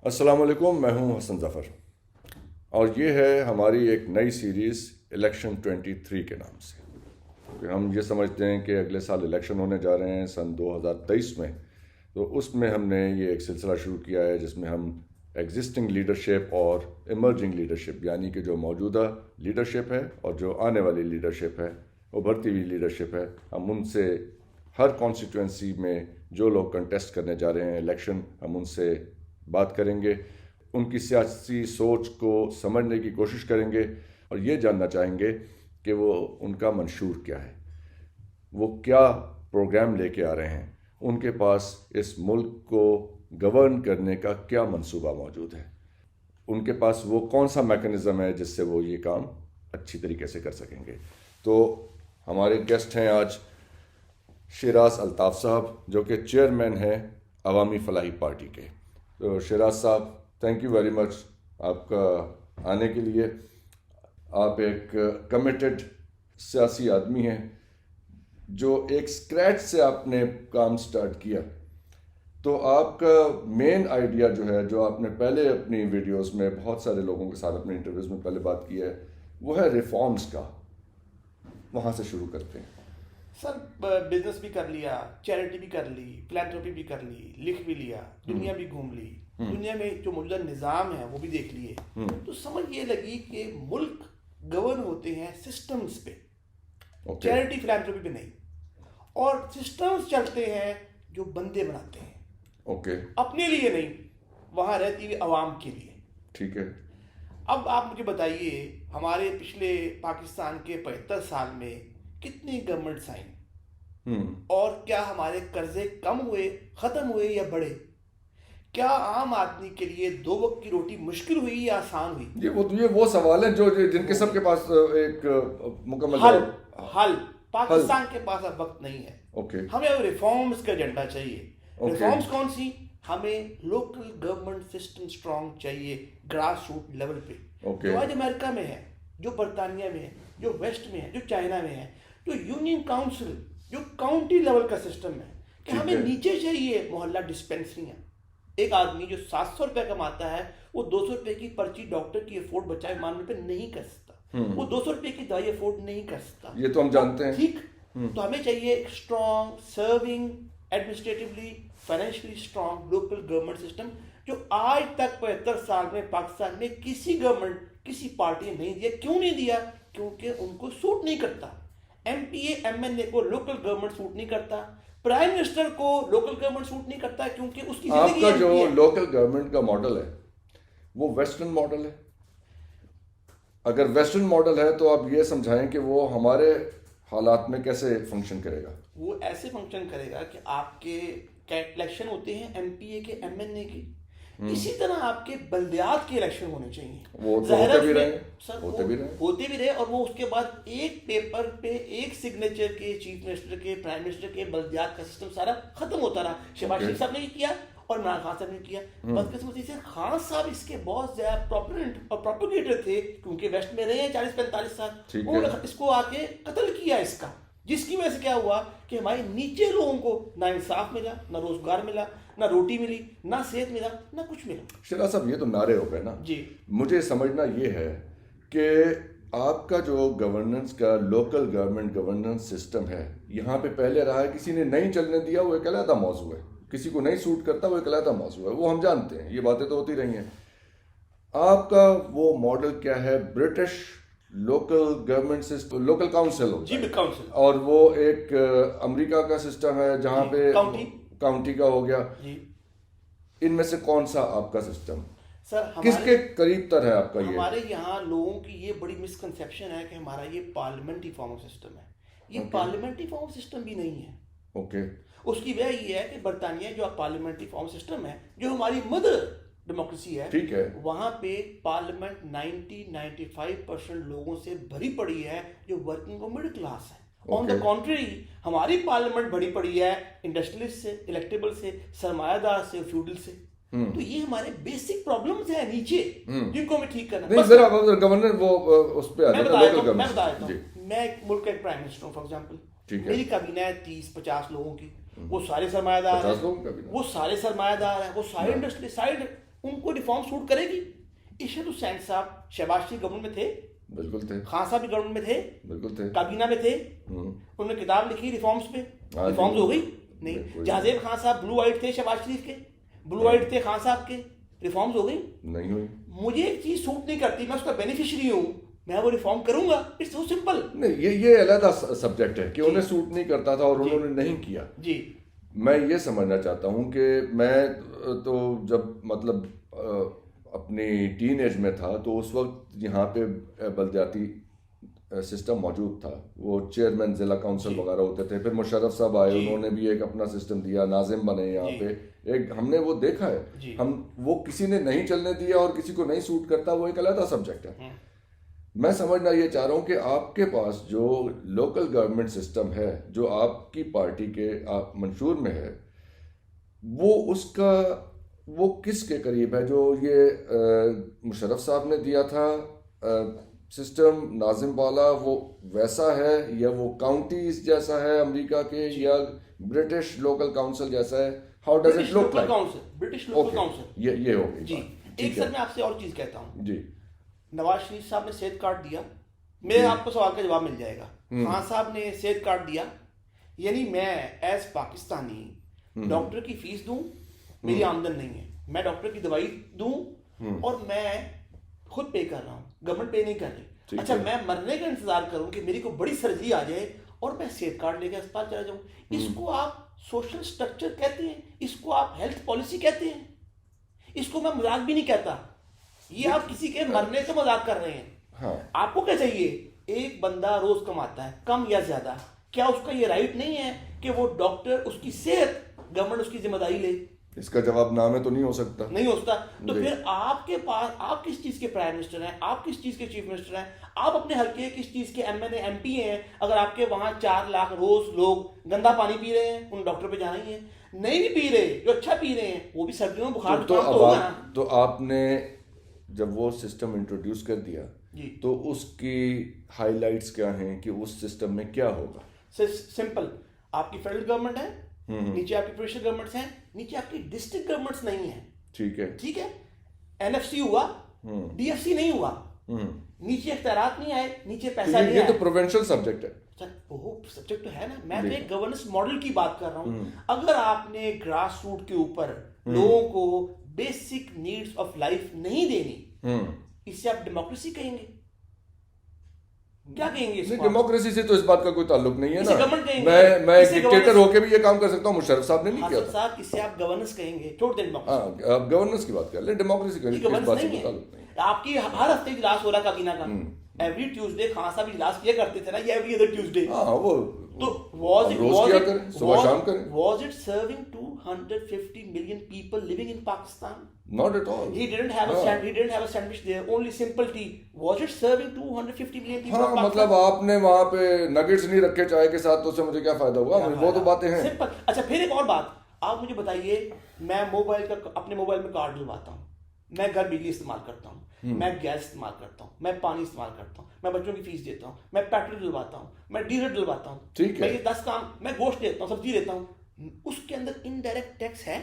السلام علیکم، میں ہوں حسن ظفر اور یہ ہے ہماری ایک نئی سیریز الیکشن 23 کے نام سے، کیونکہ ہم یہ سمجھتے ہیں کہ اگلے سال الیکشن ہونے جا رہے ہیں سن 2023 میں، تو اس میں ہم نے یہ ایک سلسلہ شروع کیا ہے جس میں ہم ایگزسٹنگ لیڈرشپ اور ایمرجنگ لیڈرشپ، یعنی کہ جو موجودہ لیڈرشپ ہے اور جو آنے والی لیڈرشپ ہے، ابھرتی ہوئی لیڈرشپ ہے، ہم ان سے ہر کانسٹیٹوئنسی میں جو لوگ کنٹیسٹ کرنے جا رہے ہیں الیکشن، ہم ان سے بات کریں گے، ان کی سیاسی سوچ کو سمجھنے کی کوشش کریں گے اور یہ جاننا چاہیں گے کہ وہ ان کا منشور کیا ہے، وہ کیا پروگرام لے کے آ رہے ہیں، ان کے پاس اس ملک کو گورن کرنے کا کیا منصوبہ موجود ہے، ان کے پاس وہ کون سا میکنزم ہے جس سے وہ یہ کام اچھی طریقے سے کر سکیں گے۔ تو ہمارے گیسٹ ہیں آج شیراز الطاف صاحب، جو کہ چیئرمین ہیں عوامی فلاحی پارٹی کے۔ تو شیراز صاحب، تھینک یو ویری مچ آپ کا آنے کے لیے۔ آپ ایک کمیٹڈ سیاسی آدمی ہیں جو ایک اسکریچ سے آپ نے کام سٹارٹ کیا، تو آپ کا مین آئیڈیا جو ہے، جو آپ نے پہلے اپنی ویڈیوز میں بہت سارے لوگوں کے ساتھ اپنے انٹرویوز میں پہلے بات کی ہے، وہ ہے ریفارمز کا۔ وہاں سے شروع کرتے ہیں۔ سر، بزنس بھی کر لیا، چیریٹی بھی کر لی، فلانتھروپی بھی کر لی، لکھ بھی لیا، دنیا بھی گھوم لی، دنیا میں جو موجودہ نظام ہے وہ بھی دیکھ لیے، تو سمجھ یہ لگی کہ ملک گورن ہوتے ہیں سسٹمز پہ، چیریٹی فلانتھروپی پہ نہیں، اور سسٹمز چلتے ہیں جو بندے بناتے ہیں، اپنے لیے نہیں، وہاں رہتی ہوئی عوام کے لیے۔ ٹھیک ہے۔ اب آپ مجھے بتائیے، ہمارے پچھلے پاکستان کے 75 سال میں کتنی گورنمنٹس آئیں، اور کیا ہمارے قرضے کم ہوئے، ختم ہوئے یا بڑھے؟ کیا عام آدمی کے لیے 2 وقت کی روٹی مشکل ہوئی یا آسان ہوئی؟ یہ وہ سوال ہیں جو جن کے سب کے پاس ایک مکمل حل پاکستان کے پاس اب وقت نہیں ہے۔ ہمیں اب ریفارمز کا ایجنڈا چاہیے۔ ریفارمز کون سی؟ ہمیں لوکل گورنمنٹ سسٹم سٹرونگ چاہیے، گراس روٹ لیول پہ، جو آج امریکہ میں ہے، جو برطانیہ میں ہے، جو ویسٹ میں ہے، جو چائنا میں ہے، جو یونین کاؤنسل، جو کاؤنٹی لیول کا سسٹم ہے، کہ ہمیں نیچے چاہیے محلہ ڈسپینسریاں۔ ایک آدمی جو 700 روپے کماتا ہے، وہ 200 روپے کی پرچی ڈاکٹر کی افورڈ بچائے ماننے پہ نہیں کر سکتا، وہ 200 روپے کی دوائی افورڈ نہیں کر سکتا۔ یہ تو ہم جانتے ہیں۔ ٹھیک، تو ہمیں چاہیے ایک strong serving, administratively, financially strong local government system, جو آج تک 75 سال میں پاکستان میں کسی گورنمنٹ، کسی پارٹی نے نہیں دیا۔ کیوں نہیں دیا؟ کیونکہ ان کو سوٹ نہیں کرتا۔ M P A M N A کو لوکل گورنمنٹ سوٹ نہیں کرتا، پرائم منسٹر کو لوکل گورنمنٹ سوٹ نہیں کرتا، کیونکہ اس کی زندگی آپ کا جو لوکل گورنمنٹ کا ماڈل ہے وہ ویسٹرن ماڈل ہے۔ اگر ویسٹرن ماڈل ہے تو آپ یہ سمجھائیں کہ وہ ہمارے حالات میں کیسے فنکشن کرے گا؟ وہ ایسے فنکشن کرے گا کہ آپ کے الیکشن ہوتے ہیں ایم پی اے کے، ایم این اے کے، اسی طرح آپ کے بلدیات کے الیکشن ہونے چاہیے۔ وہ ہوتے بھی رہے، ہوتے بھی رہے، اور وہ اس کے بعد ایک پیپر پہ ایک سگنیچر کے چیف منسٹر کے، پرائم منسٹر کے، بلدیات کا سسٹم سارا ختم ہوتا رہا۔ شہباز شریف صاحب نے کیا اور عمران خان صاحب نے کیا۔ بدقسمتی سے خان صاحب اس کے بہت زیادہ پروپیگنٹ اور پروپیگیٹر تھے، کیونکہ ویسٹ میں رہے ہیں 40-45 سال، انہوں نے اس کو آ کے قتل کیا اس کا، جس کی وجہ سے کیا ہوا کہ ہمارے نیچے لوگوں کو نہ انصاف ملا، نہ روزگار ملا، نہ روٹی ملی، نہ صحت ملا، نہ کچھ ملا۔ شیراز صاحب، یہ تو نعرے ہو گئے نا۔ جی، مجھے سمجھنا یہ ہے کہ آپ کا جو گورننس کا لوکل گورنمنٹ گورننس سسٹم ہے، یہاں پہ پہلے رہا ہے، کسی نے نہیں چلنے دیا، وہ ایک علیحدہ موضوع ہے، کسی کو نہیں سوٹ کرتا، وہ ایک علیحدہ موضوع ہے، وہ ہم جانتے ہیں، یہ باتیں تو ہوتی رہی ہیں۔ آپ کا وہ ماڈل کیا ہے؟ British local government system, local council ہوتا ہے، کاؤنسل، اور وہ ایک امریکہ کا سسٹم ہے جہاں پہ کاؤنٹی کا ہو گیا۔ ان میں سے کون سا آپ کا سسٹم سر کس کے قریب تر ہے آپ کا؟ یہ ہمارے یہاں لوگوں کی یہ بڑی مسکنسیپشن ہے کہ ہمارا یہ پارلیمنٹری فارم آف سسٹم ہے۔ یہ پارلیمنٹری فارم آف سسٹم بھی نہیں ہے۔ اس کی وجہ یہ ہے کہ برطانیہ جو پارلیمنٹری فارم سسٹم ہے، جو ہماری مدر ڈیموکریسی ہے، ٹھیک ہے، وہاں پہ پارلیمنٹ 90-95% لوگوں سے بھری پڑی ہے جو ورکنگ اور مڈل کلاس ہے۔ آن دا کانٹری، ہماری پارلیمنٹ بڑی پڑی ہے انڈسٹریلسٹ سے، الیکٹیبل سے، سرمایہ دار سے، فیوڈل سے۔ تو یہ ہمارے بیسک پرابلمز ہیں نیچے، جن کو ہمیں ٹھیک کرنا ہے۔ گورنر وہ اس پہ میں بتا دیتا ہوں، میں ایک ملک کا ایک پرائم منسٹر ہوں، فار ایگزامپل میری کابینہ ہے 30-50 لوگوں کی، وہ سارے سرمایہ دار ہیں، وہ سارے سرمایہ دار ہیں، وہ سارے انڈسٹری، سارے ان کو ریفارم سوٹ کرے گی. ارشد حسین صاحب شہباز شریف گورنمنٹ میں تھے, بالکل تھے, خان صاحب بھی گورنمنٹ میں تھے, بالکل تھے, کابینہ میں تھے, انہوں نے کتاب لکھی ریفارمز پہ, ریفارمز ہو گئی نہیں. جہازیب خان صاحب بلو وائٹ تھے شہباز شریف کے, بلو وائٹ تھے خان صاحب کے, ریفارمز ہو گئی نہیں ہوئی. مجھے ایک چیز سوٹ نہیں کرتی, میں اس کا بینیفیشری ہوں, میں وہ ریفارم کروں گا. It's so simple. نہیں, یہ علیحدہ سبجیکٹ ہے کہ انہیں سوٹ نہیں کرتا تھا اور انہوں نے نہیں کیا. جی میں یہ سمجھنا چاہتا ہوں کہ میں تو جب مطلب اپنی ٹین ایج میں تھا تو اس وقت یہاں پہ بلدیاتی سسٹم موجود تھا, وہ چیئرمین ضلع کونسل وغیرہ ہوتے تھے. پھر مشرف صاحب آئے, انہوں نے بھی ایک اپنا سسٹم دیا, ناظم بنے یہاں پہ. ایک ہم نے وہ دیکھا ہے, ہم وہ کسی نے نہیں چلنے دیا اور کسی کو نہیں سوٹ کرتا, وہ ایک علیحدہ سبجیکٹ ہے. میں سمجھنا یہ چاہ رہا ہوں کہ آپ کے پاس جو لوکل گورنمنٹ سسٹم ہے جو آپ کی پارٹی کے آپ منشور میں ہے, وہ اس کا وہ کس کے قریب ہے؟ جو یہ مشرف صاحب نے دیا تھا سسٹم ناظم والا, وہ ویسا ہے یا وہ کاؤنٹیز جیسا ہے امریکہ کے, یا برٹش لوکل کاؤنسل جیسا ہے؟ How does it look like? British local council. یہ ہو گئی. جی ایک سر میں آپ سے اور چیز کہتا ہوں. جی نواز شریف صاحب نے صحت کارڈ دیا, میرے آپ کو سوال کا جواب مل جائے گا. خان صاحب نے صحت کارڈ دیا, یعنی میں ایز پاکستانی ڈاکٹر کی فیس دوں, میری آمدن نہیں ہے, میں ڈاکٹر کی دوائی دوں اور میں خود پے کر رہا ہوں, گورنمنٹ پے نہیں کر رہی. اچھا میں مرنے کا انتظار کروں کہ میری کوئی بڑی سرجری آ جائے اور میں صحت کارڈ لے کے اسپتال چلا جاؤں. اس کو آپ سوشل سٹرکچر کہتے ہیں, اس کو آپ ہیلتھ پالیسی کہتے ہیں, اس کو میں مذاق بھی نہیں کہتا. یہ آپ کسی کے مرنے سے مذاق کر رہے ہیں. آپ کو کیا چاہیے؟ ایک بندہ روز کماتا ہے, کم یا زیادہ, کیا اس کا یہ رائٹ نہیں ہے کہ وہ ڈاکٹر اس کی صحت گورنمنٹ اس کی ذمہ داری لے؟ اس کا جواب نہ میں تو نہیں ہو سکتا. نہیں ہو سکتا. تو پھر آپ کے پاس آپ کس چیز کے پرائم منسٹر ہیں, آپ کس چیز کے چیف منسٹر ہیں, آپ اپنے حلقے کس چیز کے M N A M P ہیں؟ اگر آپ کے وہاں 4 لاکھ روز لوگ گندا پانی پی رہے ہیں, ان ڈاکٹر پہ جانا ہی ہے. نہیں بھی پی رہے, جو اچھا پی رہے ہیں وہ بھی سردیوں میں بخار تو آپ نے جب وہ سسٹم انٹروڈیوس کر دیا تو اس کی ہائی لائٹس کیا ہیں کہ اس سسٹم میں کیا ہوگا؟ سمپل, آپ کی فیڈرل گورنمنٹ ہے, نیچے آپ کی پروونشل گورنمنٹس ہیں, نیچے آپ کی ڈسٹرکٹ گورنمنٹس نہیں ہیں. ٹھیک ہے, این ایف سی ہوا, ڈی ایف سی نہیں ہوا, نیچے اختیارات نہیں آئے, نیچے پیسہ نہیں آیا. یہ تو پروونشل سبجیکٹ ہے. وہ سبجیکٹ تو ہے نا, میں تو ایک گورننس ماڈل کی بات کر رہا ہوں. اگر آپ نے گراس روٹ کے اوپر لوگوں کو بیسک نیڈز آف لائف نہیں دینی, اسے آپ ڈیموکریسی کہیں گے؟ کیا کہیں گے؟ ڈیموکریسی سے تو اس بات کا کوئی تعلق نہیں ہے نا. میں ایک ڈکٹیٹر ہو کے بھی یہ کام کر سکتا ہوں, مشرف صاحب نے نہیں کیا تھا. صاحب اسے آپ گورننس کہیں گے, چھوڑ دیں ڈیموکریسی. آپ گورننس کی بات کر لیں, ڈیموکریسی کہیں گے, اس بات سے کوئی تعلق نہیں. آپ کی ہر ہفتے اجلاس ہو رہا کابینہ کا, ایوری ٹیوزڈے خان صاحب اجلاس کیا کرتے تھے نا, یہ ایوری ادر ٹیوزڈے. وہ تو was it serving 250 million people living in Pakistan? Not at all. He didn't have a sandwich there, only simple tea. Was it serving 250 million people in Pakistan? مطلب آپ نے وہاں پہ نگٹس نہیں رکھے چائے کے ساتھ, تو اس سے مجھے کیا فائدہ ہوا؟ وہ تو باتیں ہیں سمپل. اچھا پھر ایک اور بات, آپ مجھے بتائیے, میں اپنے موبائل میں کارڈ ڈلواتا ہوں, میں گھر بجلی استعمال کرتا ہوں, میں گیس استعمال کرتا ہوں, میں پانی استعمال کرتا ہوں, میں بچوں کی فیس دیتا ہوں, میں پیٹرول ڈلواتا ہوں, میں ڈیزل ڈلواتا ہوں, میں یہ 10 کام, میں گوشت دیتا ہوں, سبزی دیتا ہوں, اس کے اندر انڈائریکٹ ٹیکس ہے.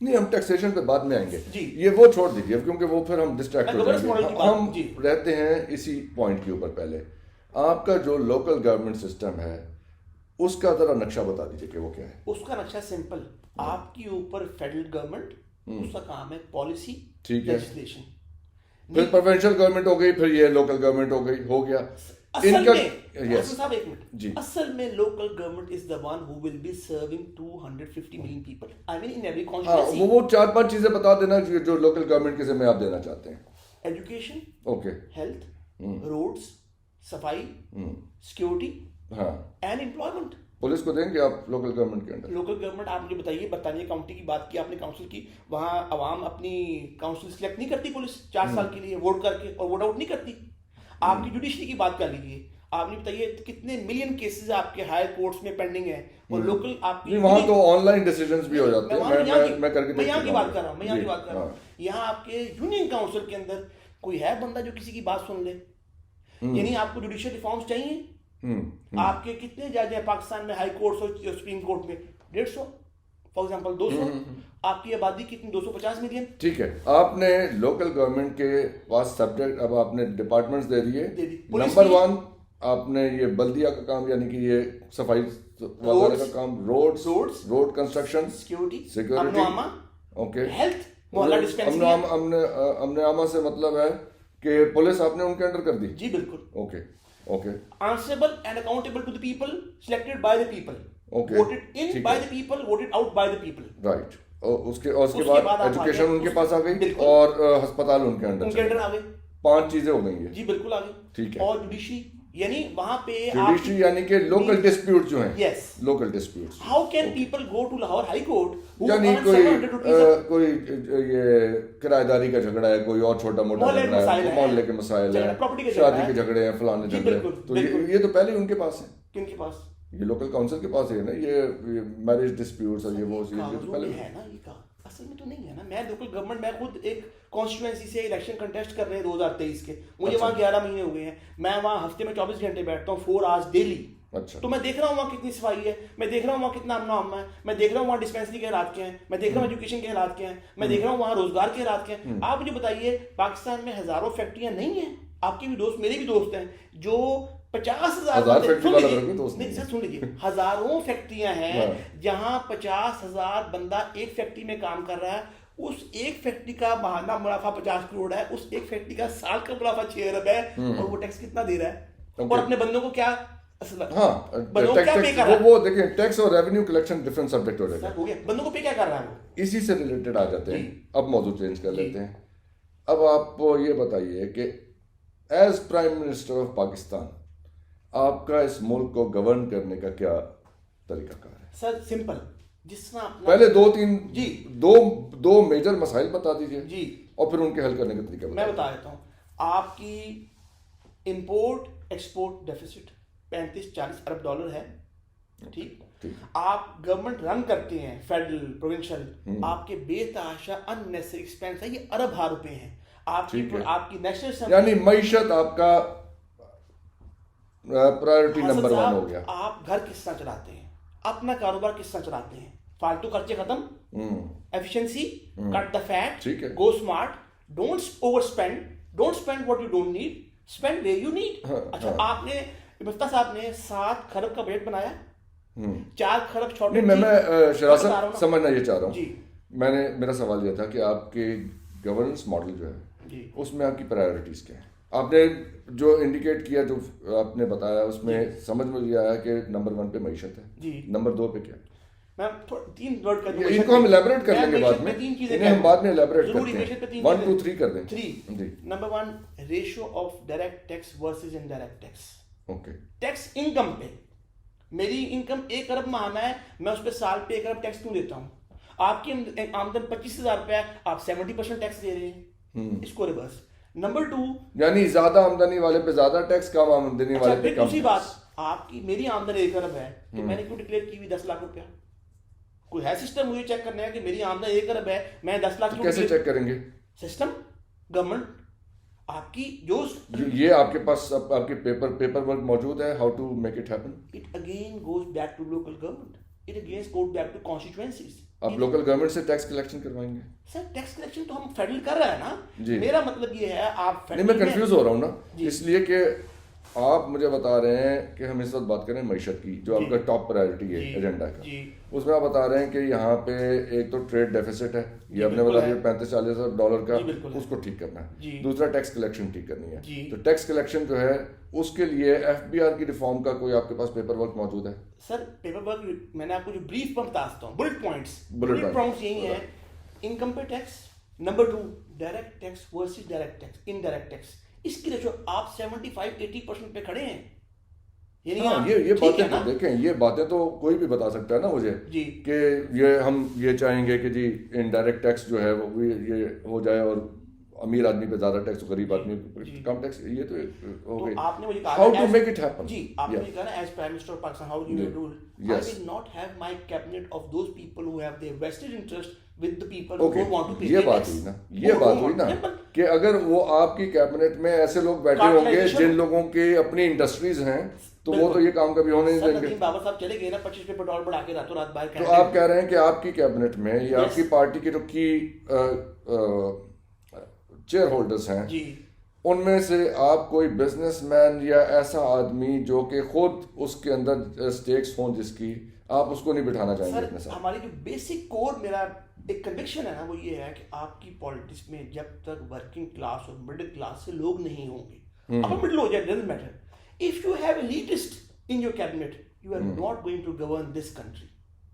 نہیں, ہم ٹیکسیشن پہ بعد میں آئیں گے, یہ وہ چھوڑ دیجیے کیونکہ وہ پھر ہم ڈسٹریکٹ ہو جائیں گے. ہم رہتے ہیں اسی پوائنٹ کے اوپر. پہلے آپ کا جو لوکل گورنمنٹ سسٹم ہے اس کا ذرا نقشہ بتا دیجیے کہ وہ کیا ہے. اس کا نقشہ سمپل, آپ کے اوپر فیڈرل گورنمنٹ, اس کا کام ہے پالیسی, لیجسلیشن. پھر پروونشل گورنمنٹ ہو گئی, پھر یہ لوکل گورنمنٹ ہو گیا. اصل میں local government is the one who will be serving 250 million people. I mean in every constituency. وہ 4-5 چیزیں بتا دینا جو لوکل گورنمنٹ کے ذمہ آپ دینا چاہتے ہیں. ایجوکیشن, ہیلتھ, روڈز, صفائی, سیکورٹی اینڈ امپلائمنٹ. پولیس کو دیں گے آپ لوکل گورنمنٹ کے انڈر. لوکل گورنمنٹ, آپ مجھے بتائیے, برطانیہ کاؤنٹی کی بات کی آپ نے, کاؤنسل کی, وہاں عوام اپنی کاؤنسل سلیکٹ نہیں کرتی پولیس 4 سال کے لیے ووٹ کر کے, اور ووٹ آؤٹ نہیں کرتی. آپ کی جوڈیشری کی بات کر لیجیے, آپ نے بتائیے کتنے ملین کیسز آپ کے ہائر کورٹس میں پینڈنگ ہیں, اور لوکل آپ کی وہاں تو آن لائن ڈیسیژنز بھی ہو جاتے ہیں. میں یہاں کی بات کر رہا ہوں, یہاں آپ کے یونین کاؤنسل کے اندر کوئی ہے بندہ جو کسی کی بات سن لے؟ یعنی آپ کو جوڈیشل ریفارمز چاہیے. آپ کے کتنے جج ہیں پاکستان میں ہائی کورٹس اور سپریم کورٹ میں؟ 150. فار ایگزامپل 200, آپ کی آبادی کتنی 250 ملین. ٹھیک ہے, آپ نے لوکل گورنمنٹ کے پاس سبجیکٹ, اب آپ نے ڈپارٹمنٹس دے دیے. نمبر 1 آپ نے یہ بلدیہ کا کام, یعنی کہ یہ صفائی وغیرہ کا کام, روڈ کنسٹرکشن, سیکورٹی, اوکے, امن عامہ سے مطلب ہے کہ پولیس آپ نے ان کے انڈر کر دی. جی بالکل. Okay okay. answerable and accountable to the people, selected by the people, voted in by the people, voted out by the people. Right. اس کے بعد ایجوکیشن ان کے پاس آ گئی اور ہسپتال ان کے انڈر آ گئے. 5 چیزیں ہو گئی ہیں. جی بالکل آ گئی. ٹھیک ہے. اور جوڈیشری, یعنی وہاں پہ جوڈیشری یعنی کہ لوکل ڈسپیوٹ جو ہیں. Yes, local disputes. How can people go to Lahore High Court, یعنی کوئی یہ کرایہ داری کا جھگڑا ہے, کوئی اور چھوٹا موٹا جھگڑا ہے, محلے کے مسائل ہیں, شادی کے جھگڑے ہیں, فلانے جھگڑے ہیں, تو یہ تو پہلے ان کے پاس ہے. کن کے پاس؟ یہ لوکل کاؤنسل کے پاس ہے نا, یہ میرج ڈسپیوٹس اور یہ وہ تو پہلے ہے نا. یہ اصل میں تو نہیں ہے نا. میں لوکل گورنمنٹ, میں خود ایک کانسٹیٹوئنسی سے الیکشن کنٹیسٹ کر رہے ہیں 2023 کے, مجھے وہاں 11 مہینے ہو گئے ہیں. میں وہاں ہفتے میں 24 گھنٹے بیٹھتا ہوں, 4 hours ڈیلی. تو میں دیکھ رہا ہوں وہاں کتنی صفائی ہے, میں دیکھ رہا ہوں وہاں کتنا امن و امان ہے, میں دیکھ رہا ہوں وہاں ڈسپینسری کے حالات کیا ہیں, میں دیکھ رہا ہوں ایجوکیشن کے حالات کیا ہیں, میں دیکھ رہا ہوں وہاں روزگار کے حالات کیا ہیں. آپ مجھے بتائیے, پاکستان میں ہزاروں فیکٹریاں نہیں ہیں, آپ کے بھی دوست, میرے بھی دوست ہیں, جو 50,000 سن لیجیے, ہزاروں فیکٹریاں ہیں جہاں 50,000 بندہ ایک فیکٹری میں کام کر رہا ہے. اس ایک فیکٹری کا ماہانہ منافع 50 کروڑ ہے, اس ایک فیکٹری کا سال کا منافع 6 ارب ہے, اور وہ ٹیکس کتنا دے رہا ہے, اور اپنے بندوں کو کیا وہ دیکھیں, ٹیکس اور ریونیو کلیکشن ڈفرنٹ سبجیکٹ ہو جائے گا. بندوں کو پے کیا کر رہا ہے وہ, اسی سے ریلیٹڈ آ جاتے ہیں. اب موضوع چینج کر لیتے ہیں. اب آپ یہ بتائیے کہ as prime minister of Pakistan آپ کا اس ملک کو گورن کرنے کا کیا طریقہ کار ہے؟ سر سمپل, جس طرح پہلے 2 میجر مسائل بتا دیجیے جی, اور پھر ان کے حل کرنے کا طریقہ میں بتا دیتا ہوں. آپ کی امپورٹ ایکسپورٹ ڈیفیسٹ 35-40 ارب ڈالر ہے, ٹھیک. آپ گورنمنٹ رن کرتے ہیں, فیڈرل, پروونشل, آپ کے بے تحاشا ان نیسری ایکسپینس ہے, یہ ارب ہار روپے ہیں. آپ کی نیشنل, یعنی معیشت آپ کا پرائیورٹی نمبر 1 ہو گیا. آپ گھر کس طرح چلاتے ہیں, اپنا کاروبار کس طرح چلاتے ہیں, فالتو خرچے ختم, efficiency, cut the fat, go smart, don't overspend, don't spend what you don't need, spend where you need. اچھا, آپ نے مفتیٰ صاحب نے 7 کھرب کا بجٹ بنایا, 4 کھرب چھوٹے. میں شراز صاحب سمجھنا یہ چاہ رہا ہوں, میرا سوال یہ تھا کہ آپ کے گورننس ماڈل جو ہے اس میں آپ کی پرائیورٹیز کیا ہیں. آپ نے جو انڈیکیٹ کیا, جو آپ نے بتایا, اس میں سمجھ میں یہ آیا کہ نمبر 1 پہ معیشت ہے, نمبر 2 پہ کیا؟ میں 3 ورڈ کر دوں, ان کو ہم الیبوریٹ کر لیں گے بعد میں, انہیں ہم بعد میں الیبوریٹ کرتے ہیں. 1 2 3 کر دیں. 3 number 1 ratio of direct tax versus indirect tax. Okay, tax income پہ, میری انکم 1 ارب ماہانہ ہے, میں اس پہ سال پہ 1 ارب ٹیکس کیوں دیتا ہوں؟ آپ کی آمدن 25,000 روپے ہے, آپ 70% ٹیکس دے رہے ہیں, اس کو ریورس. نمبر 2, یعنی زیادہ آمدنی والے پہ زیادہ ٹیکس, کم آمدنی والے پہ کم. دوسری بات, آپ کی میری آمدن 1 ارب ہے, تو میں نے کیوں ڈکلیئر کی ہوئی 10 لاکھ روپیہ؟ کوئی ہے سسٹم مجھے چیک کرنا ہے کہ میری آمدن 1 ارب ہے, میں 10 لاکھ کیسے چیک کریں گے؟ سسٹم, گورنمنٹ, آپ کی جو یہ آپ کے پاس آپ کے پیپر ورک موجود ہے, how to make it happen. It again goes back to local government, it again goes back to constituencies. آپ لوکل گورنمنٹ سے ٹیکس کلیکشن کروائیں گے؟ سر ٹیکس کلیکشن تو ہم فیڈرل کر رہے ہیں نا, میرا مطلب یہ ہے آپ نہیں, میں کنفیوز ہو رہا ہوں نا, اس لیے کہ آپ مجھے بتا رہے ہیں کہ ہم اس وقت بات کریں معیشت کی, جو آپ کا ٹاپ پرائیورٹی ہے ایجنڈا کا. اس میں آپ بتا رہے ہیں کہ یہاں پہ ایک تو ٹریڈ ڈیفیسٹ ہے, یہ آپ نے بتا دیا 35-40 ارب ڈالر کا, اس کو ٹھیک کرنا ہے. دوسرا ٹیکس کلیکشن ٹھیک کرنی ہے. تو ٹیکس کلیکشن جو ہے اس کے لیے FBR کی ریفارم کا کوئی آپ کے پاس پیپر ورک موجود ہے؟ سر پیپر ورک میں نے آپ کو جو بریف پر بتاتا ہوں, بلٹ پوائنٹس یہی ہیں. انکم پہ tax, number 2 direct tax versus direct tax, indirect tax, اس کی ریشو آپ 75-80% پہ کھڑے ہیں. یہ باتیں تو دیکھیں, یہ باتیں تو کوئی بھی بتا سکتا ہے نا مجھے کہ ہم یہ چاہیں گے کہ جی انڈائریکٹ ٹیکس جو ہے وہ یہ ہو جائے, اور امیر آدمی پہ زیادہ ٹیکس, غریب آدمی پہ کم ٹیکس. یہ تو ہو گئی. آپ نے مجھے کہا how to make it happen. جی آپ نے مجھے کہا نا as prime minister of Pakistan how you rule. I will not have my cabinet of those people who have their vested interest with the people who don't want to pay یہ بات ہوئی نا, یہ بات ہوئی نا کہ اگر وہ آپ کی کیبنٹ میں ایسے لوگ بیٹھے ہوں گے جن لوگوں کی اپنی انڈسٹریز ہیں, تو وہ تو یہ کام کبھی ہونے نہیں دیں گے. بابر صاحب چلے گئے نا 25 روپے پیٹرول بڑھا کے راتوں رات باہر. تو آپ کہہ رہے ہیں کہ آپ کی کیبنٹ میں یا آپ کی پارٹی کے جو کی چیئر ہولڈرز ہیں جی ان میں سے آپ کوئی بزنس مین یا ایسا آدمی جو کہ خود اس کے اندر اسٹیکس ہوں جس کی, آپ اس کو نہیں بٹھانا چاہیں گے اپنے ساتھ؟ ہماری جو بیسک کور میرا ایک کنوکشن ہے نا وہ یہ ہے کہ آپ کی پالیٹکس میں جب تک ورکنگ کلاس اور مڈل کلاس سے لوگ نہیں ہوں گے, اب مڈل ہو جائے doesn't matter, if you have elitist in your cabinet you are not going to govern this country.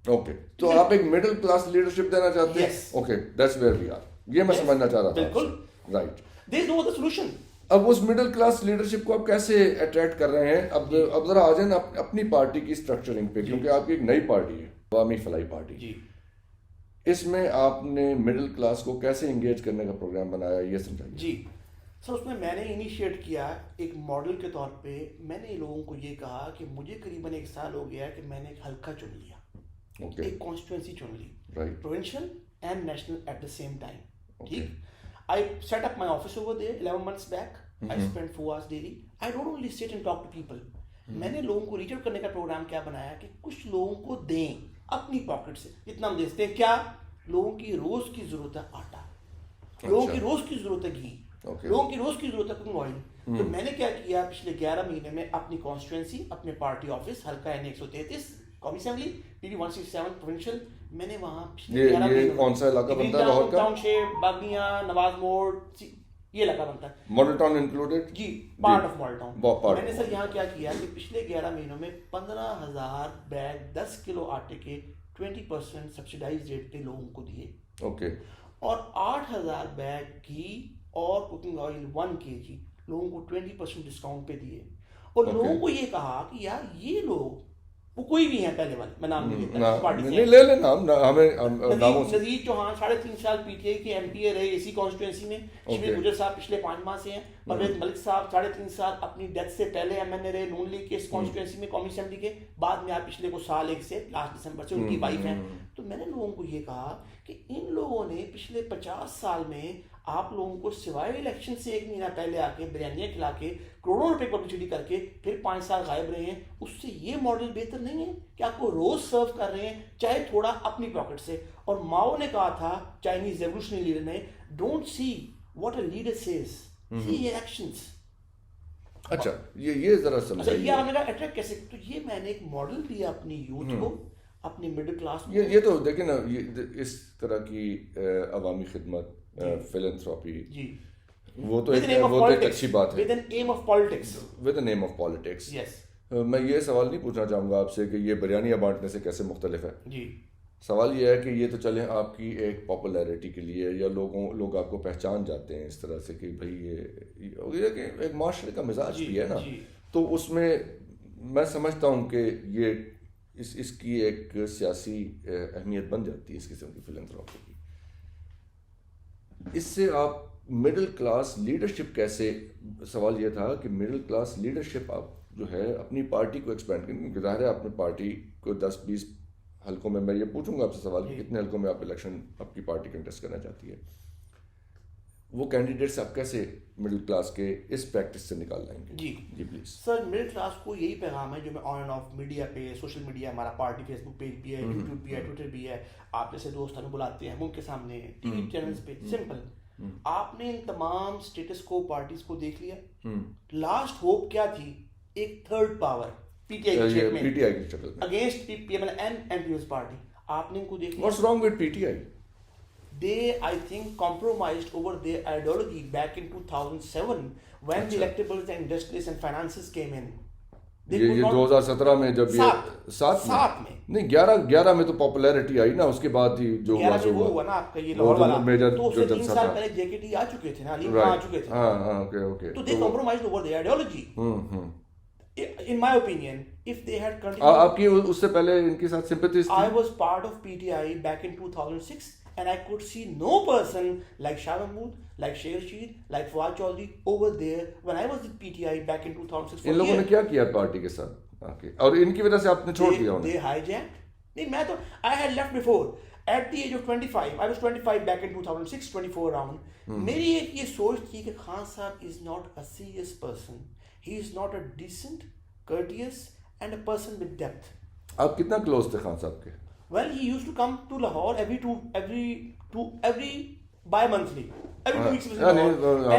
اوکے, تو آپ ایک مڈل کلاس لیڈرشپ دینا چاہتے ہیں. Okay, that's where we are. یہ میں سمجھنا چاہ رہا تھا. بالکل right. there is no other solution. اب اس مڈل کلاس لیڈرشپ کو آپ کیسے اٹریکٹ کر رہے ہیں؟ اب ذرا آ جائیں اپنی پارٹی کی اسٹرکچرنگ پہ, کیونکہ آپ کی ایک نئی پارٹی ہے, عوامی فلاحی پارٹی. جی اس میں آپ نے مڈل کلاس کو کیسے انگیج کرنے کا پروگرام بنایا, یہ سمجھائیے. جی سر, اس میں نے انیشیٹ کیا ایک ماڈل کے طور پہ. میں نے لوگوں کو یہ کہا کہ مجھے قریباً 1 سال ہو گیا کہ میں نے ایک حلقہ چن لیا, ایک کانسٹیٹوئنسی چن لی, provincial and national at the same time. ٹھیک, I set up my office over there 11 months back. I spend 4 hours daily. I don't only sit and talk to people. میں نے لوگوں کو ریچ آؤٹ کرنے کا programme کیا بنایا کہ کچھ لوگوں کو دیں اپنی پاکٹ سے جتنا ہم دیتے ہیں. کیا لوگوں کی روز کی ضرورت ہے آٹا, لوگوں کی روز کی ضرورت ہے گھی, لوگوں کی روز کی ضرورت ہے کوکنگ آئل. تو میں نے کیا کیا پچھلے 11 مہینے میں اپنی کانسٹیٹوئنسی, اپنے پارٹی آفس حلقہ N 133 قومی اسمبلی PB 167 پروونشل, میں نے وہاں یہ کون سا علاقہ بنتا ہے لاہور کا؟ ٹاؤن شپ, باغیاں, نواز موڑ, یہ علاقہ بنتا ہے. ماڈل ٹاؤن انکلوڈیڈ؟ جی, پارٹ آف ماڈل ٹاؤن. میں نے سر یہاں کیا کیا کہ پچھلے 11 مہینوں میں 15,000 بیگ 10 کلو آٹے کے 20% سبسیڈائز ریٹ پہ لوگوں کو دیے. اوکے. اور 8,000 بیگ گھی اور کوکنگ آئل 1 kg لوگوں کو 20% ڈسکاؤنٹ پہ دیے. اور لوگوں کو یہ کہا کہ یار یہ لوگ, وہ کوئی بھی ہیں پہلے والے, میں نام نہیں لیتا پارٹی سے, لے لیں نام, ہمیں نذیر چوہان 3.5 سال PTI کے MP رہے اسی کانسٹیٹوئنسی میں. شمیر گجر صاحب پچھلے 5 ماہ سے ہیں. پرویز ملک صاحب 3.5 سال اپنی ڈیتھ سے پہلے MNA رہے نون لیگ کے اس کانسٹیٹوئنسی میں قومی اسمبلی کے. بعد میں آپ پچھلے کو سال 1 سے لاسٹ دسمبر سے ان کی وائف ہیں. تو میں نے لوگوں کو یہ کہا کہ ان لوگوں نے پچھلے 50 سال میں آپ لوگوں کو سوائے الیکشن سے 1 مہینہ پہلے آ کے بریانیاں کھلا کے کروڑوں روپے پبلسٹی کر کے پھر 5 سال غائب رہے ہیں. اس سے یہ ماڈل بہتر نہیں ہے کہ آپ کو روز سرو کر رہے ہیں چاہے تھوڑا اپنی پاکٹ سے. اور ماؤ نے کہا تھا, چائنیز ریولوشنری لیڈر نے, don't see what a leader says, see her actions. اچھا, یہ ذرا سمجھائیے یہ میرا اٹریکٹ کیسے. تو یہ میں نے ایک ماڈل دیا اپنی یوتھ کو, اپنی مڈل کلاس کو. یہ تو دیکھیں نا, اس طرح کی عوامی خدمت, فلنتھراپی, جی وہ تو ایک اچھی بات ہے. With an aim of politics, with an aim of politics. Yes. میں یہ سوال نہیں پوچھنا چاہوں گا آپ سے کہ یہ بریانیاں بانٹنے سے کیسے مختلف ہے. جی, سوال یہ ہے کہ یہ تو چلیں آپ کی ایک پاپولیرٹی کے لیے, یا لوگ آپ کو پہچان جاتے ہیں اس طرح سے کہ بھائی یہ کہ ایک معاشرے کا مزاج بھی ہے نا. تو اس میں سمجھتا ہوں کہ یہ اس کی ایک سیاسی اہمیت بن جاتی ہے اس قسم کی فلنتھراپی کی. اس سے آپ مڈل کلاس لیڈرشپ کیسے, سوال یہ تھا کہ مڈل کلاس لیڈرشپ آپ جو ہے اپنی پارٹی کو ایکسپینڈ کریں, کیونکہ ظاہر ہے اپنی پارٹی کو 10-20 حلقوں میں یہ پوچھوں گا آپ سے سوال کہ کتنے حلقوں میں آپ الیکشن آپ کی پارٹی کنٹیسٹ کرنا چاہتی ہے, وہ کینڈیڈیٹس آپ کیسے مڈل کلاس کے اس پریکٹس سے نکال لائیں گے؟ جی پلیز سر. مڈل کلاس کو یہی پیغام ہے جو میں آن اینڈ آف میڈیا پہ, سوشل میڈیا, ہمارا پارٹی فیس بک پیج بھی ہے, یوٹیوب بھی ہے, ٹویٹر بھی ہے, آپ جیسے دوست ہمیں بلاتے ہیں, ہم ان کے سامنے ٹی وی چینلز پہ. سمپل, آپ نے ان تمام اسٹیٹس کو, پارٹیز کو دیکھ لیا. لاسٹ ہوپ کیا تھی, ایک تھرڈ پاور PTI کی شکل میں against PML and Peoples Party. آپ نے ان کو دیکھ لیا. What's wrong with PTI? They, I think, compromised over their ideology back in 2007 when the electables and industrialists and finances came in. یہ 2017 میں جب یہ 7 میں نہیں 11 میں تو پاپولیرٹی آئی نا, اس کے بعد ہی جو ہوا نا آپ کا یہ لاہور والا, تو اس سے 3 سال پہلے JKT آ چکے تھے نا, علی خان آ چکے تھے. ہاں اوکے. تو they compromised over their ideology. In my opinion, if they had continued, آپ کی اس سے پہلے ان کے ساتھ sympathies تھی. I was part of PTI back in 2006 and I could see no person like Shah Mahmood, like Sher Rashid, like Fawad Chaudhry over there when I was with PTI back in 2006. ان لوگوں نے کیا کیا party کے ساتھ آ کے, اور ان کی وجہ سے آپ نے چھوڑ دیا انہیں. They hijacked. نہیں, میں تو I had left before at the age of 25. I was 25 back in 2006, 24 around. میری ایک یہ سوچ تھی کہ خان صاحب is not a serious person. He is not a decent courteous and a person with depth. آپ کتنا کلوز تھے خان صاحب کے؟ Well, he used to come to Lahore every bi-monthly. Every 2 weeks.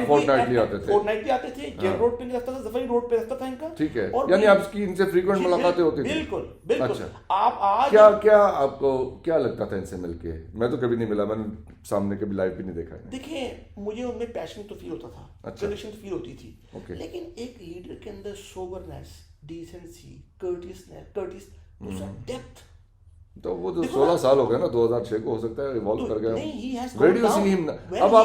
fortnightly آتے تھے. Fortnightly آتے تھے. جیل روڈ پہ رہتا تھا, ظفری روڈ پہ رہتا تھا ان کا. ٹھیک ہے, یعنی آپ کی ان سے فریکوینٹ ملاقاتیں ہوتی تھیں؟ بالکل بالکل. آپ آج کیا آپ کو کیا لگتا تھا ان سے مل کے؟ میں تو کبھی نہیں ملا, میں نے سامنے کبھی لائیو بھی نہیں دیکھا ہے. دیکھیں مجھے ان میں پیشن تو فیل ہوتا تھا, کنیکشن تو فیل ہوتی تھی, لیکن ایک لیڈر کے اندر سوبرنیس, ڈیسنسی, کورٹیس, ڈیپتھ. تو وہ تو 16 سال ہو گئے نا, 2006 کو ہو سکتا ہے ایوالو کر گیا. اب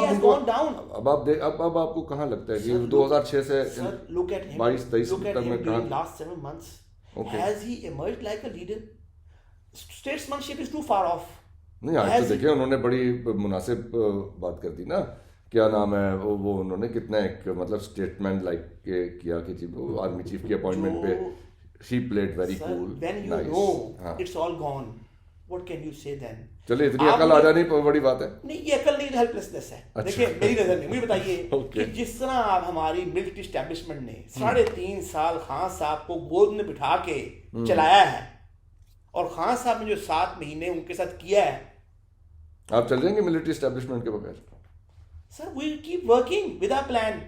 آپ کو کہاں لگتا ہے کہ 2006 سے 22-23 تک میں کہاں last 7 months has he emerged like a leader? Statesmanship is too far off. نہیں, آج تو دیکھیں انہوں نے بڑی مناسب بات کر دی نا, کیا نام ہے وہ انہوں نے کتنا ایک مطلب اسٹیٹمنٹ لائک کیا کہ جی آرمی چیف کی اپوائنٹمنٹ پہ she played very cool. When you know it's all gone, what can you say then? چلے اتنی عقل آ جانی بڑی بات ہے. نہیں, یہ عقل نہیں, ہیلپلیسنس ہے. دیکھیں میری نظر میں مجھے بتائیے کہ جس طرح آپ ہماری ملٹری اسٹیبلشمنٹ نے 3.5 سال خان صاحب کو گود میں بٹھا کے چلایا ہے, اور خان صاحب نے جو 7 مہینے ان کے ساتھ کیا ہے, آپ چل جائیں گے ملٹری اسٹیبلشمنٹ کے بغیر؟ Sir, we keep working with our plan.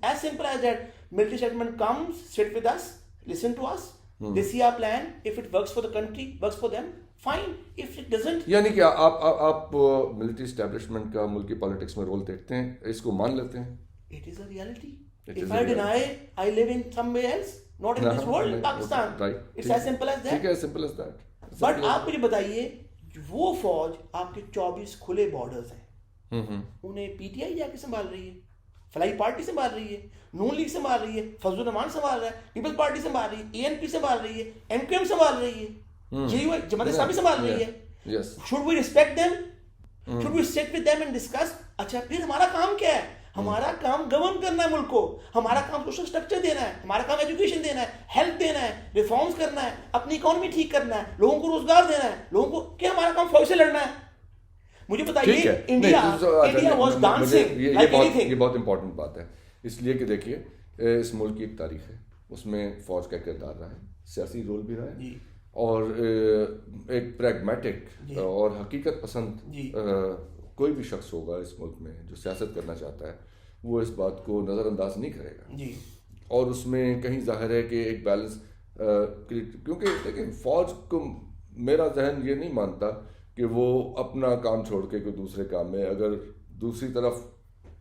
As simple as that. Military establishment comes, sit with us, listen to us. They see our plan. If it works for the country, works for them, fine. If it doesn't. یعنی کہ آپ military establishment کا ملکی politics میں role دیکھتے ہیں, اس کو مان لیتے ہیں؟ It is a reality. If I deny, I live in somewhere else, not in this world, Pakistan. Right. It's as simple as that. ٹھیک ہے, simple as that. But آپ مجھے بتائیے, وہ فوج آپ کے 24 کھلے بارڈرز ہیں, انہیں پی ٹی آئی جا کے سنبھال رہی ہے, فلائی پارٹی سنبھال رہی ہے, نون لیگ سنبھال رہی ہے, فضل الرحمان سنبھال رہا ہے, پیپلز پارٹی سنبھال رہی ہے, اے این پی سنبھال رہی ہے, ایم کیو ایم سنبھال رہی ہے, جماعت اسلامی سنبھال رہی ہے. Should we respect them? Should we sit with them and discuss? اچھا پھر ہمارا کام کیا ہے؟ ہمارا کام گورن کرنا ہے ملک کو, ہمارا کام سوشل اسٹرکچر دینا ہے, ہمارا کام ایجوکیشن دینا ہے, ہیلتھ دینا ہے, ریفارمز کرنا ہے, اپنی اکانومی ٹھیک کرنا ہے, لوگوں کو روزگار دینا ہے, لوگوں کو کیا ہمارا کام فوج سے لڑنا ہے. مجھے بتائیے India was dancing like any thing. یہ بہت امپورٹنٹ بات ہے, اس لیے کہ دیکھیے اس ملک کی ایک تاریخ ہے, اس میں فوج کا کردار رہا ہے, سیاسی رول بھی رہا ہے, اور ایک پریگمیٹک اور حقیقت پسند کوئی بھی شخص ہوگا اس ملک میں جو سیاست کرنا چاہتا ہے, وہ اس بات کو نظر انداز نہیں کرے گا. اور اس میں کہیں ظاہر ہے کہ ایک بیلنس, کیونکہ لیکن فوج کو میرا ذہن یہ نہیں مانتا کہ وہ اپنا کام چھوڑ کے کوئی دوسرے کام میں, اگر دوسری طرف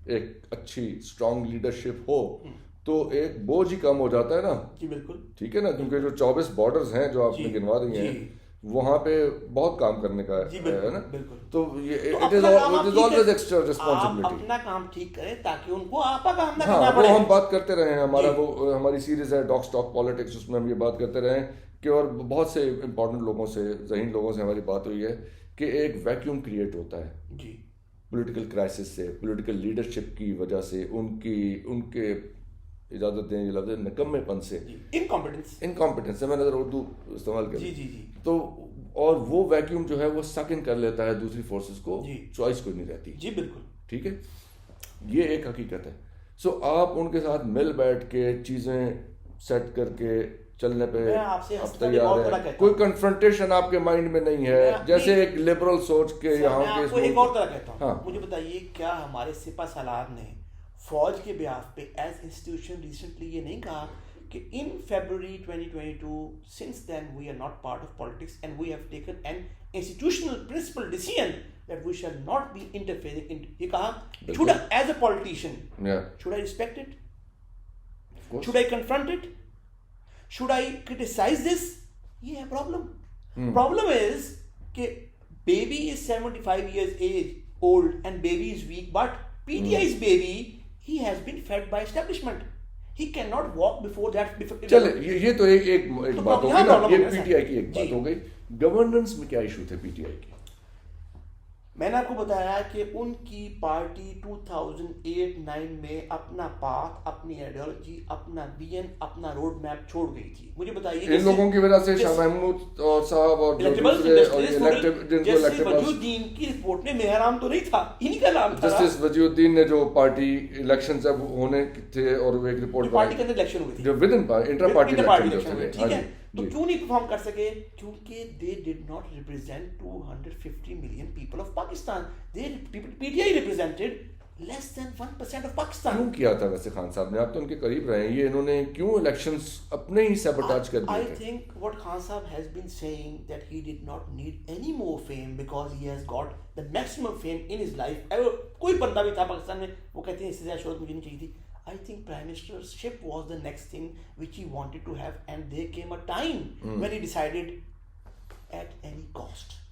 ایک اچھی اسٹرانگ لیڈرشپ ہو تو ایک بوجھ ہی کم ہو جاتا ہے نا. جی بالکل ٹھیک ہے نا, کیونکہ جو 24 بارڈرز ہیں جو آپ نے گنوا رہی ہیں, وہاں پہ بہت کام کرنے کا ہے نا. تو اپنا کام ٹھیک کریں تاکہ ان کو آپ کا کام نہ کرنا ہاں, پڑے. وہ ہم بات کرتے رہے ہیں, ہمارا وہ ہماری سیریز ہے ڈاگ اسٹاک پالیٹکس, اس میں ہم یہ بات کرتے رہے ہیں کہ, اور بہت سے امپورٹنٹ لوگوں سے, ذہین لوگوں سے ہماری بات ہوئی ہے کہ ایک ویکیوم کریٹ ہوتا ہے جی پولیٹیکل کرائسس سے, پولیٹیکل لیڈرشپ کی وجہ سے, ان کے اجازت دیں یہ لفظ نکمے پن سے, انکمپیٹنس سے میں نے اردو استعمال کر, تو اور وہ ویکیوم جو ہے وہ سک ان کر لیتا ہے دوسری فورسز کو, چوائس کوئی نہیں رہتی. جی بالکل ٹھیک ہے, یہ ایک حقیقت ہے. سو آپ ان کے ساتھ مل بیٹھ کے چیزیں سیٹ کر کے چلنے پہ آپ تیار ہیں, کوئی کنفرنٹیشن آپ کے مائنڈ میں نہیں ہے جیسے ایک لبرل سوچ کے یہاں کے. ایک اور طرح کہتا ہوں, مجھے بتائیے کیا ہمارے سپہ سالار نے فوج کے بیاف پہ ایز انسٹیٹیوشن ریسنٹلی یہ نہیں کہا کہ in February 2022 since then we are not part of politics and we have taken an institutional principle decision that we shall not be interfering in. یہ کہا, should I, as a politician, should I respect it? Should I confront it? Should I criticize this? یہ ہے problem. Problem is کہ baby is 75 years old and baby is weak, but PTI's baby, he has been fed by establishment. He cannot walk before that. چلے یہ تو ایک بات ہو گئی نا, یہ پی ٹی آئی کی ایک بات ہو گئی. گورننس میں کیا ایشو تھے پی ٹی آئی کے؟ میں نے آپ کو بتایا کہ ان کی پارٹی 2008-9 میں اپنا پاتھ، اپنی آئیڈیالوجی، اپنا ویژن، اپنا روڈ میپ چھوڑ گئی تھی. مجھے بتائیے ان لوگوں کی وجہ سے شاہ محمود اور صاحب اور جسٹس وجی الدین کی رپورٹ میں مہرام تو نہیں تھا، انہی کا نام تھا. جسٹس وجی الدین نے جو پارٹی الیکشن جب ہونے تھے اور وہ ایک رپورٹ پارٹی کے اندر الیکشن ہوئی تھی جو within inter party election ہوئے، ٹھیک ہے، تو کیوں نہیں پرفارم کر سکے؟ کیونکہ they did not represent 250 million people of Pakistan. PTI represented less than 1% of Pakistan. کیوں کیا تھا ویسے خان صاحب نے؟ آپ تو ان کے قریب رہے ہیں، یہ انہوں نے کیوں الیکشنز اپنے ہی سیبوٹاج کر دیے تھے؟ I think what Khan Sahab has been saying that he did not need any more fame because he has got the maximum fame in his life. اگر کوئی بندہ بھی تھا پاکستان میں وہ کہتے ہیں اس سے زیادہ شہرت مجھے نہیں چاہیے تھی. I think Prime Ministership was the next thing which he wanted to have, and there came a time when he decided at any cost.